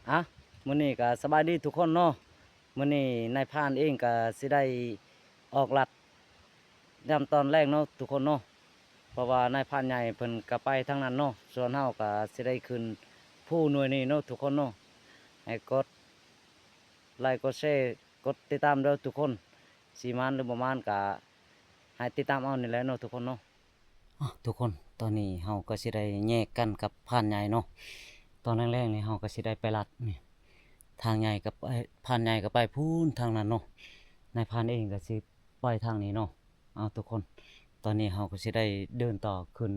อ่ะมื้อนี้ก็สบายดีทุกคนเนาะมื้อนี้นายพรานเองก็สิได้ออกลัดยามตอนแรกเนาะทุกคนเนาะเพราะว่านายพรานใหญ่เพิ่นก็ไปทางนั้นเนาะส่วนเฮาก็สิได้ขึ้นผู้หน่วยนี้เนาะทุกคนเนาะให้กดไลค์กดแชร์กดติดตามเด้อทุกคนสิมานหรือบ่มานก็ให้ติดตามเอานี่แหละเนาะทุกคนเนาะทุกคนตอนนี้เฮาก็สิได้แยกกันกับพรานใหญ่เนาะตอนแรกๆนี่เฮาก็สิได้ไปลัดนี่ ทางใหญ่กับพานใหญ่ก็ไปพูนทางนั้นเนาะนายพานเองก็สิไปทางนี้เนาะเอาทุกคนตอนนี้เราก็สิได้เดินต่อขึ้น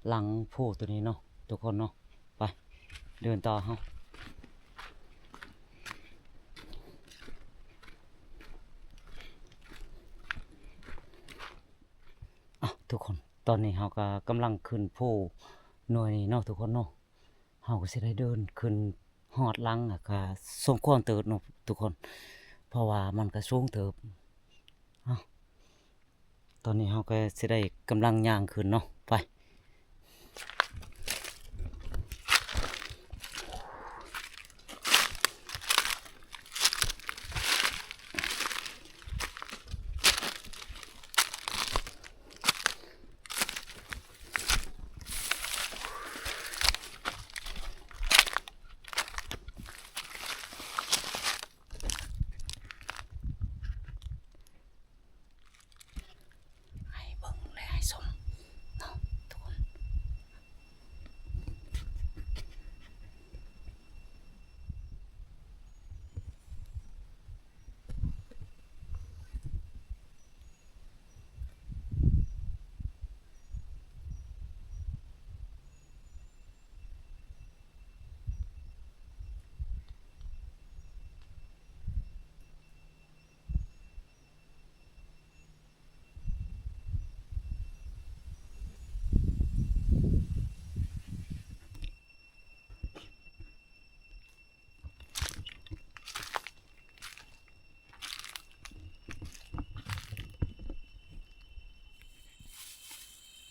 หลังผู้ตัวนี้เนาะทุกคนเนาะไปเดินต่อเฮาทุกคนตอนนี้เราก็กำลังขึ้นผู้หน่วยนี้เนาะทุกคนเนาะเราก็สิได้เดินขึ้นฮอดหลังก็สมควรเติบเนาะทุกคนเพราะว่ามันก็สูงเติบ ตอนนี้เราก็จะได้กำลังย่างขึ้นเนาะไปให้เบิ่งและให้สมเนาะทุกคน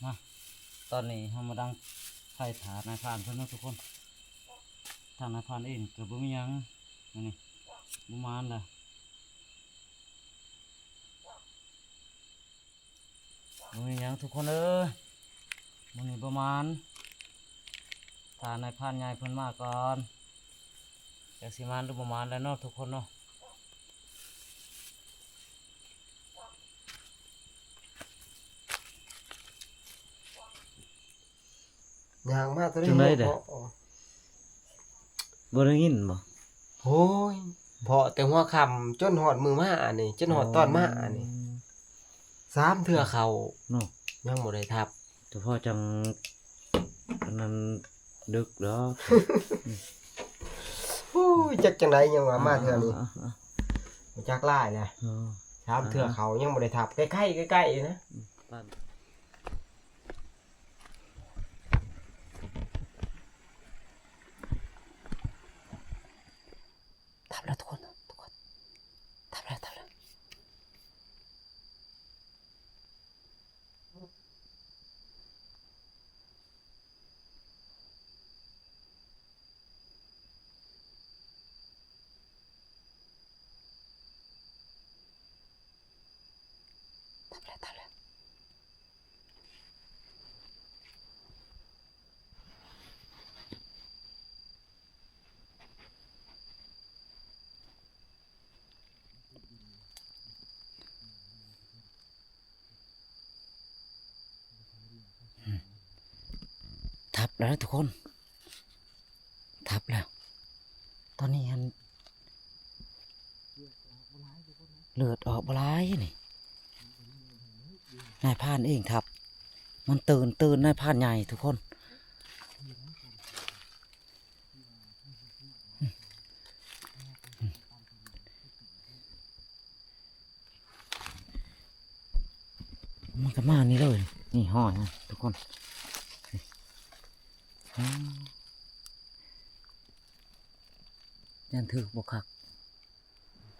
มาตอนนี้เรามาดังไฟถาดนายพรานเพิ่นเนาะทุกคนทางนายพรานเองก็บ่มีหยังอันนี้บ่มานล่ะบ่มีหยังทุกคนเอ้ยมื้อนี้ประมาณถ้านายพรานใหญ่เพิ่นมาก่อนจักสิมานหรือบ่มานแล้วเนาะทุกคนเนาะยางมากตัวนี้ จังได๋เด้อ เพาะ บ่ได้ยินบ่ โอ้ยเพาะแต่หัวค่ำจนหอดมือมาอันนี้จนหอดตอนมาอันนี้3เทื่อเขา เนาะ ยังบ่ได้ทับ เฉพาะจังอันนั้นดึกแล้ว โอ้ยจักจังไดยังว่ามาเทื่อนี้บ่จักหลายแหละ อ่า 3เทื่อเขายังบ่ได้ทับใกล้ๆใกล้ๆนะ บ้านทับแล้วทุกคนทับแล้วทับแล้วทับแล้วทุกคนทับแล้วตอนนี้อันเลือดออกบหลายนี่นายพรานเองทับมันตื่นนายพรานใหญ่ทุกคนมันก็มานี่เลยนี่ห่อนะทุกคนอ๋อยันถือบกคัก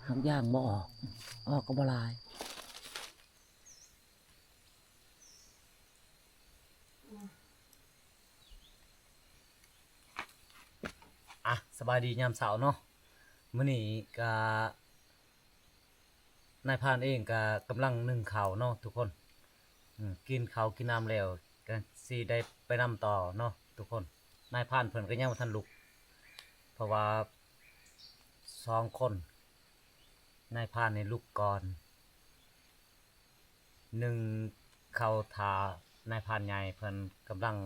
หักย่างบ่ออกก็บ่หลาย อ่ะ สบายดียามเช้าเนาะมื้อนี้ก็นายพรานเองก็กำลังนึ่งข้าวเนาะทุกคนกินข้าวกินน้ำแล้วก็สิได้ไปนำต่อเนาะทุกคนนายพรานเพิ่นก็ยังบ่ทันลุกเพราะว่า2คนนายพรานนี่ลุกก่อนนึ่งข้าวทานายพรานใหญ่เพิ่นกำลัง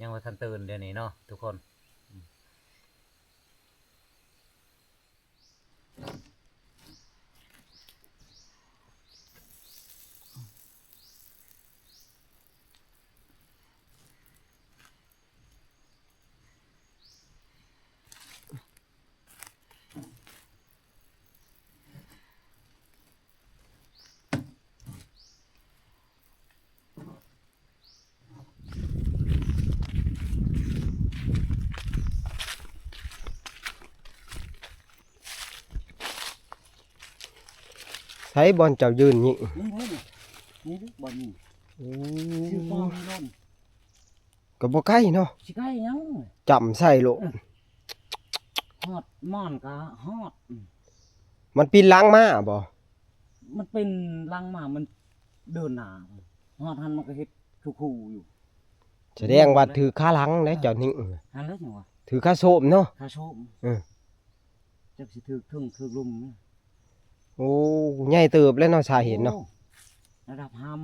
ยังบ่ทันตื่นเดี๋ยวนี้เนาะทุกคนใช้บอลเจ้ายืนยิง นี่บอลนี่ โอ้ ชื่อฟองนี่โดน ก็บ่ใกล้เนาะ สิใกล้ยัง จำใส่โล ฮอดม่อนก็ฮอด มันปีนหล้างมาบ่ มันเป็นลังหมามันเดินหน้าฮอดหันมันก็เฮ็ดคู่ๆอยู่ แสดงว่าถือขาหลังแล้วเจ้านิ่ง หันแล้วจังวะ ถือขาโสมเนาะ ถ้าชม อือ จักสิถึกถึงถึกลุมนี่ โอ้ใหญ่เติบแล้วเนาะสาเห็นเนาะ โอ้ระดับหาม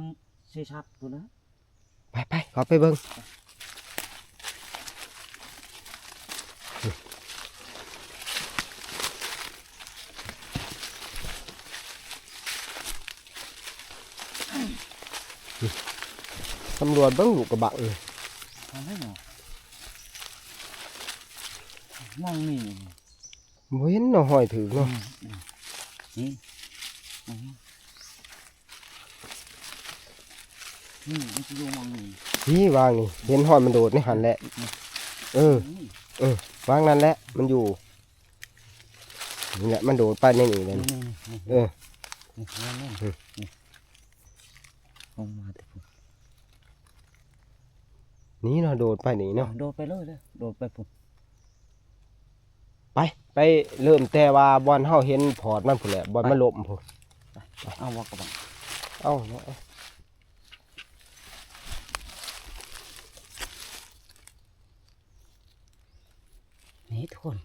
เซชัดตัวนะ ไปๆขอไปเบิ่งตำรวจเบิ่งลูกกระบะนี่ ทำให้หน่อยมองนี่ บ่เห็นเนาะห้อยถือเนาะ นี่นี่มันจะอยู่มองนี่ นี่วางนี่เห็นห้อยมันโดดในหันแหละเออ นี่ วางนั่นแหละมันอยู่นี่แหละมันโดดไปในนี่เลย นี่ นี่ นี่ เออ นี่นี่ลงมาแต่ผม นี่เนาะโดดไปนี่เนาะ โดดไปเลยโดดไปผม ไปเริ่มแต่ว่าบอลเฮาเห็นพอร์ตมันพุ่นแหละบอลมันล้มพุ่น เอาว่ากระบัง เอ้าเนาะ นี่ทุกคน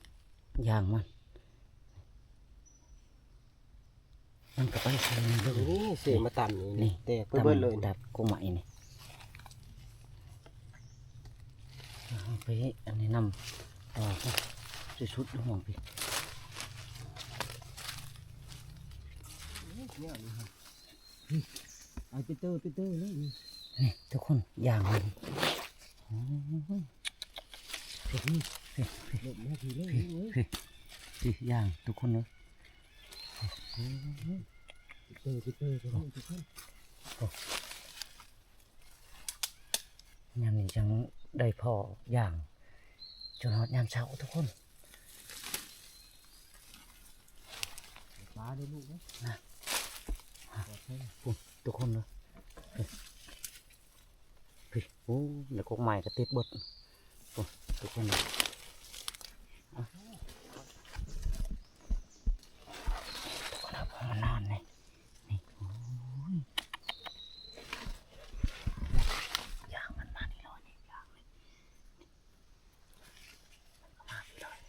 อย่างมันก็ไปใส่นี่เลย นี่เสียมาต่ำนี่ นี่ แตกไปเบิดเลย ดับกูใหม่นี่เอาไปอันนี้นำต่อครับชุดๆดูมองพี่เอาไปเตอร์เลยนี่ทุกคนอย่างมันพี่อย่างทุกคนเลยเตอร์ทุกคนยามนี้จังได้พออย่างจนฮอดยามเช้าทุกคนปลาได้ลูกนะทุกคนเลยพี่โอ้เดี๋ยวกกใหม่ก็ติดบดทุกคนเลยทุกคนเอาพอมานอนเลยนี่โอ้ยอย่างมันมานี่เลยนี่อย่างเลยมันก็มานี่เลย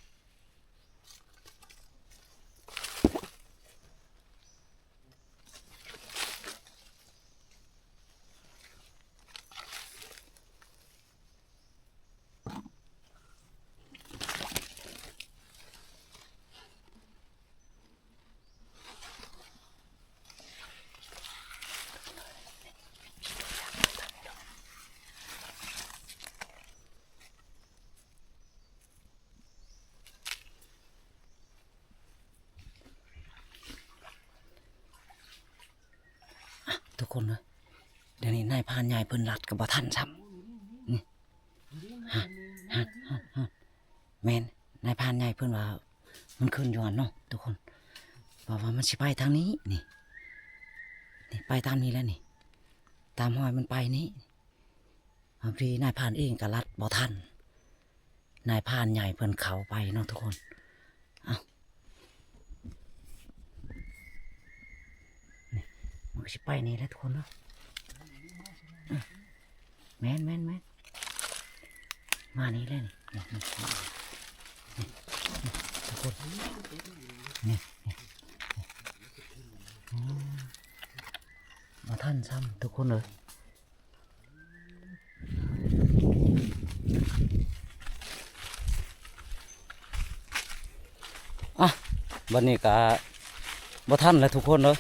ทุกคนเลยเดี๋ยวนี้นายพรานใหญ่เพิ่นรัดกับบ่ทันซ้ำนี่ฮะแม่นนายพรานใหญ่เพิ่นว่ามันขึ้นอยู่หั่นเนาะทุกคนว่ามันสิไปทางนี้นี่ไปตามนี้แล้วนี่ตามห้อยมันไปนี้บางทีนายพรานเองก็รัดบ่ทัน นายพรานใหญ่เพิ่นเข้าไปเนาะทุกคนเอานี่มันก็สิไปนี่แหละทุกคนเนาะแม่นมานี่เลยนี่ทุกคนนี่มาท่านซ้ำทุกคนเลยอ่ะวันนี้ก็บ่ท่านแล้วทุกคนเลย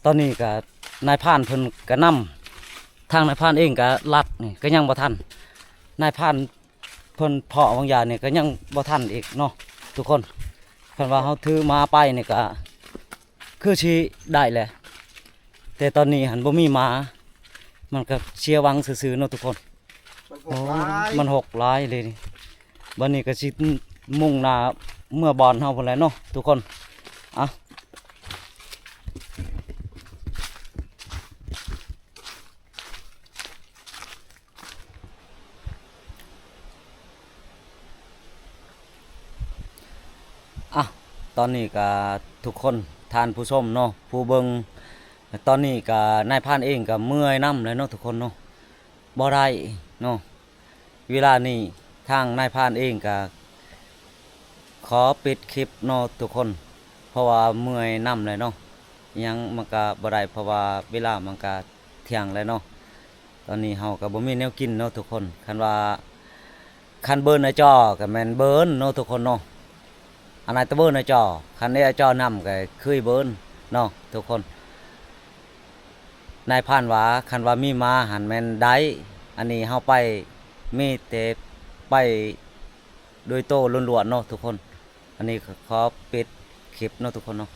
ตอนนี้ก็นายพรานเพิ่นก็นำทางนายพรานเองก็ลัดนี่ก็ยังบ่ทันนายพรานเพิ่นเพาะบางอย่างนี่ก็ยังบ่ทันอีกเนาะทุกคนคันว่าเฮาถือมาไปนี่ก็คือสิได้แหละแต่ตอนนี้หันบ่มีหมามันก็เชียร์วังซื่อๆเนาะทุกคน มัน โอ้ หกหลาย มันหกหลายเลยนี่วันนี้ก็สิมุ่งหน้าเมื่อบอลเฮาพุ่นแหละเนาะทุกคนอ่ะอ่ะตอนนี้ก็ทุกคนทานผู้ชมเนาะผู้เบิงตอนนี้ก็นายพรานเองก็เมื่อยน้ำเลยเนาะทุกคนเนาะบ่ได้เนาะเวลานี้ทางนายพรานเองก็ขอปิดคลิปเนาะทุกคนเพราะว่าเมื่อยน้ำเลยเนาะยังมันก็บ่ได้เพราะว่าเวลามันก็เที่ยงเลยเนาะตอนนี้เฮาก็บ่มีแนวกินเนาะทุกคนคันว่าคันเบิร์นในจอก็แม่นเบิร์นเนาะทุกคนเนาะอันไหนตะเบิร์นในจอคันนี้จอนำก็คือเบิร์นเนาะทุกคนนายพรานว่าคันว่ามีมาหันแม่นได้อันนี้เฮาไปมีแต่ไปโดยโตล้วนๆเนาะทุกคนอันนี้ขอปิดคลิปเนาะทุกคนเนาะ